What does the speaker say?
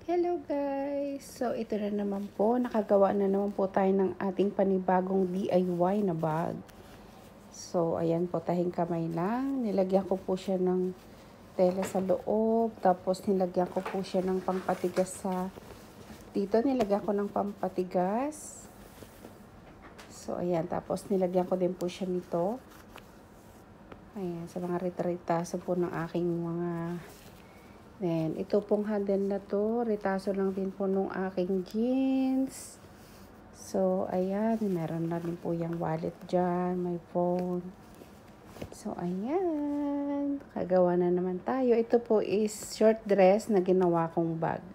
Hello guys! So ito na naman po, nakagawa na naman po tayo ng ating panibagong DIY na bag. So ayan po, tahing kamay lang. Nilagyan ko po siya ng tela sa loob, tapos nilagyan ko po siya ng pampatigas dito nilagyan ko ng pampatigas. So ayan, tapos nilagyan ko din po siya nito. Ayan, sa mga retaso po ng aking mga. Then, ito pong handle na to, retaso lang din po nung aking jeans. So, ayan, meron na din po yung wallet dyan, my phone. So, ayan, kagawa na naman tayo. Ito po is short dress na ginawa kong bag.